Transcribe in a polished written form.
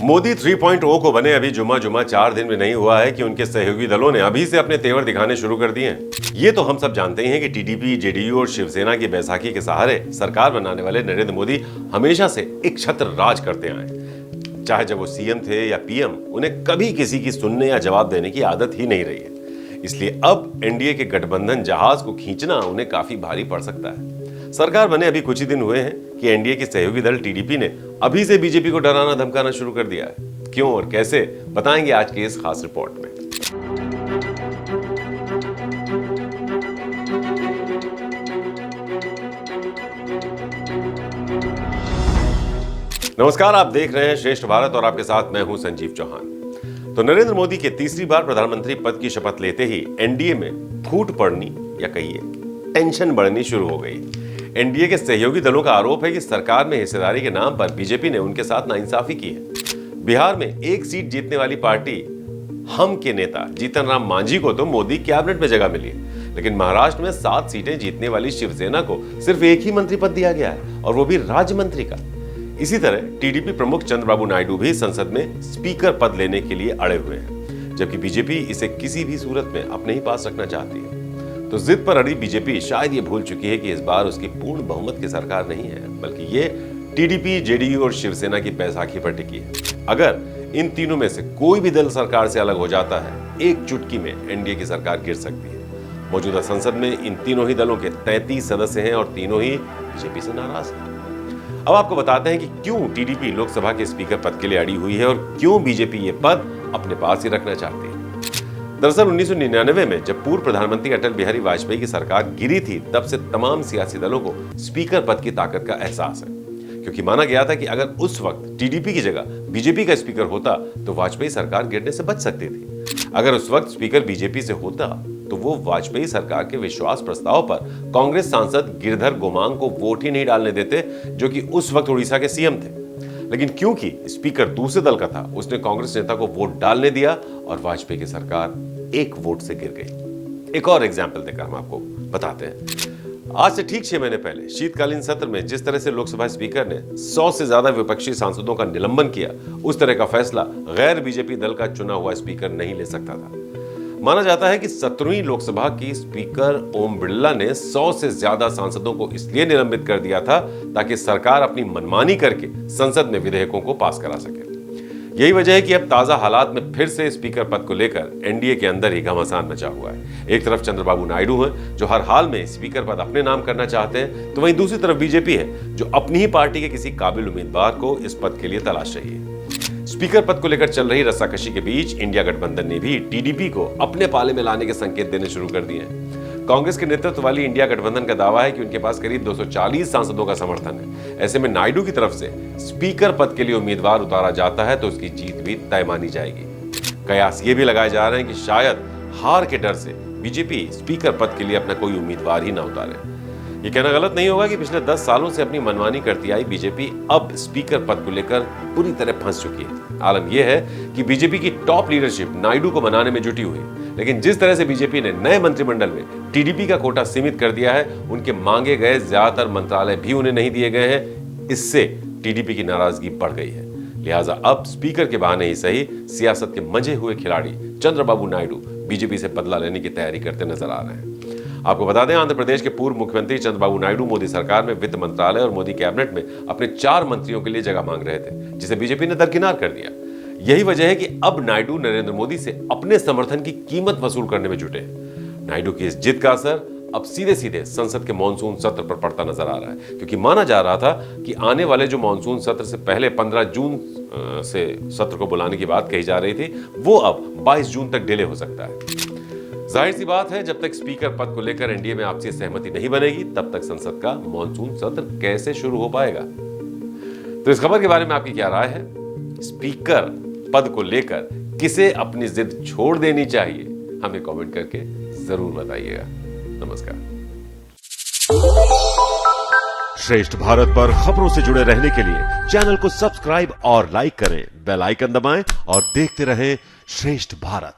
मोदी 3.0 को बने अभी जुमा 4 दिन में नहीं हुआ है कि उनके सहयोगी दलों ने अभी से अपने तेवर दिखाने शुरू कर दिए हैं। ये तो हम सब जानते ही हैं कि टीडीपी, जेडीयू और शिवसेना की बैसाखी के सहारे सरकार बनाने वाले नरेंद्र मोदी हमेशा से एक छत्र राज करते आए। चाहे जब वो सीएम थे या पीएम, उन्हें कभी किसी की सुनने या जवाब देने की आदत ही नहीं रही है। इसलिए अब एनडीए के गठबंधन जहाज को खींचना उन्हें काफी भारी पड़ सकता है। सरकार बने अभी कुछ ही दिन हुए हैं कि एनडीए के सहयोगी दल टीडीपी ने अभी से बीजेपी को डराना धमकाना शुरू कर दिया है। क्यों और कैसे, बताएंगे आज की इस खास रिपोर्ट में। नमस्कार, आप देख रहे हैं श्रेष्ठ भारत और आपके साथ मैं हूं संजीव चौहान। तो नरेंद्र मोदी के तीसरी बार प्रधानमंत्री पद की शपथ लेते ही एनडीए में फूट पड़नी या कहिए टेंशन बढ़नी शुरू हो गई। एनडीए के सहयोगी दलों का आरोप है कि सरकार में हिस्सेदारी के नाम पर बीजेपी ने उनके साथ नाइंसाफी की है। बिहार में एक सीट जीतने वाली पार्टी हम के नेता जीतन राम मांझी को तो मोदी कैबिनेट में जगह मिली है, लेकिन महाराष्ट्र में 7 सीटें जीतने वाली शिवसेना को सिर्फ एक ही मंत्री पद दिया गया है, और वो भी राज्य मंत्री का। इसी तरह टीडीपी प्रमुख चंद्रबाबू नायडू भी संसद में स्पीकर पद लेने के लिए अड़े हुए हैं, जबकि बीजेपी इसे किसी भी सूरत में अपने ही पास रखना चाहती है। तो जिद पर अड़ी बीजेपी शायद ये भूल चुकी है कि इस बार उसकी पूर्ण बहुमत की सरकार नहीं है, बल्कि ये टीडीपी, जेडीयू और शिवसेना की बैसाखी पर टिकी है। अगर इन तीनों में से कोई भी दल सरकार से अलग हो जाता है, एक चुटकी में एनडीए की सरकार गिर सकती है। मौजूदा संसद में इन तीनों ही दलों के 33 सदस्य हैं और तीनों ही बीजेपी से नाराज हैं। अब आपको बताते हैं कि क्यों टीडीपी लोकसभा के स्पीकर पद के लिए अड़ी हुई है और क्यों बीजेपी ये पद अपने पास ही रखना चाहती है। दरअसल 1999 में जब पूर्व प्रधानमंत्री अटल बिहारी वाजपेयी की सरकार गिरी थी, तब से तमाम सियासी दलों को स्पीकर पद की ताकत का एहसास है, क्योंकि माना गया था कि अगर उस वक्त टीडीपी की जगह बीजेपी का स्पीकर होता तो वाजपेयी सरकार गिरने से बच सकती थी। अगर उस वक्त स्पीकर बीजेपी से होता तो वो वाजपेयी सरकार के विश्वास प्रस्ताव पर कांग्रेस सांसद गिरधर गोमांग को वोट ही नहीं डालने देते, जो कि उस वक्त उड़ीसा के सीएम थे। लेकिन क्योंकि स्पीकर दूसरे दल का था, उसने कांग्रेस नेता को वोट डालने दिया और वाजपेयी की सरकार एक वोट से गिर गई। एक और एग्जाम्पल देकर हम आपको बताते हैं। आज से ठीक 6 महीने पहले शीतकालीन सत्र में जिस तरह से लोकसभा स्पीकर ने 100 से ज्यादा विपक्षी सांसदों का निलंबन किया, उस तरह का फैसला गैर बीजेपी दल का चुना हुआ स्पीकर नहीं ले सकता था। माना जाता है कि 17वीं लोकसभा की स्पीकर ओम बिरला ने 100 से ज्यादा सांसदों को इसलिए निलंबित कर दिया था ताकि सरकार अपनी मनमानी करके संसद में विधेयकों को पास करा सके। यही वजह है कि अब ताजा हालात में फिर से स्पीकर पद को लेकर एनडीए के अंदर ही घमासान मचा हुआ है। एक तरफ चंद्रबाबू नायडू हैं, जो हर हाल में स्पीकर पद अपने नाम करना चाहते हैं, तो वहीं दूसरी तरफ बीजेपी है, जो अपनी ही पार्टी के किसी काबिल उम्मीदवार को इस पद के लिए तलाश रही है। स्पीकर पद को लेकर चल रही रस्साकशी के बीच इंडिया गठबंधन ने भी टीडीपी को अपने पाले में लाने के संकेत देने शुरू कर दिए हैं। कांग्रेस के नेतृत्व वाली इंडिया गठबंधन का दावा है कि उनके पास करीब 240 सांसदों का समर्थन है। ऐसे में नायडू की तरफ से स्पीकर पद के लिए उम्मीदवार उतारा जाता है तो उसकी जीत भी तय मानी जाएगी। कयास ये भी लगाए जा रहे हैं कि शायद हार के डर से बीजेपी स्पीकर पद के लिए अपना कोई उम्मीदवार ही ना उतारे। ये कहना गलत नहीं होगा कि पिछले 10 सालों से अपनी मनमानी करती आई बीजेपी अब स्पीकर पद को लेकर पूरी तरह फंस चुकी है। आलम यह है कि बीजेपी की टॉप लीडरशिप नायडू को मनाने में जुटी हुई है, लेकिन जिस तरह से बीजेपी ने नए मंत्रिमंडल में टीडीपी का कोटा सीमित कर दिया है, उनके मांगे गए ज्यादातर मंत्रालय भी उन्हें नहीं दिए गए हैं। इससे टीडीपी की नाराजगी बढ़ गई है। लिहाजा अब स्पीकर के बहाने ही सही, सियासत के मंझे हुए खिलाड़ी चंद्रबाबू नायडू बीजेपी से बदला लेने की तैयारी करते नजर आ रहे हैं। आपको बता दें, आंध्र प्रदेश के पूर्व मुख्यमंत्री चंद्रबाबू नायडू मोदी सरकार में वित्त मंत्रालय और मोदी कैबिनेट में अपने 4 मंत्रियों के लिए जगह मांग रहे थे, जिसे बीजेपी ने दरकिनार कर दिया। यही वजह है कि अब नायडू नरेंद्र मोदी से अपने समर्थन की कीमत वसूल करने में जुटे हैं। नायडू की इस जिद का असर अब सीधे सीधे संसद के मॉनसून सत्र पर पड़ता नजर आ रहा है, क्योंकि माना जा रहा था कि आने वाले जो मॉनसून सत्र से पहले 15 जून से सत्र को बुलाने की बात कही जा रही थी, वो अब 22 जून तक डिले हो सकता है। जाहिर सी बात है, जब तक स्पीकर पद को लेकर एनडीए में आपसी सहमति नहीं बनेगी, तब तक संसद का मॉनसून सत्र कैसे शुरू हो पाएगा। तो इस खबर के बारे में आपकी क्या राय है? स्पीकर पद को लेकर किसे अपनी जिद छोड़ देनी चाहिए? हमें कमेंट करके जरूर बताइएगा। नमस्कार। श्रेष्ठ भारत पर खबरों से जुड़े रहने के लिए चैनल को सब्सक्राइब और लाइक करें, बेल आइकन दबाएं और देखते रहें श्रेष्ठ भारत।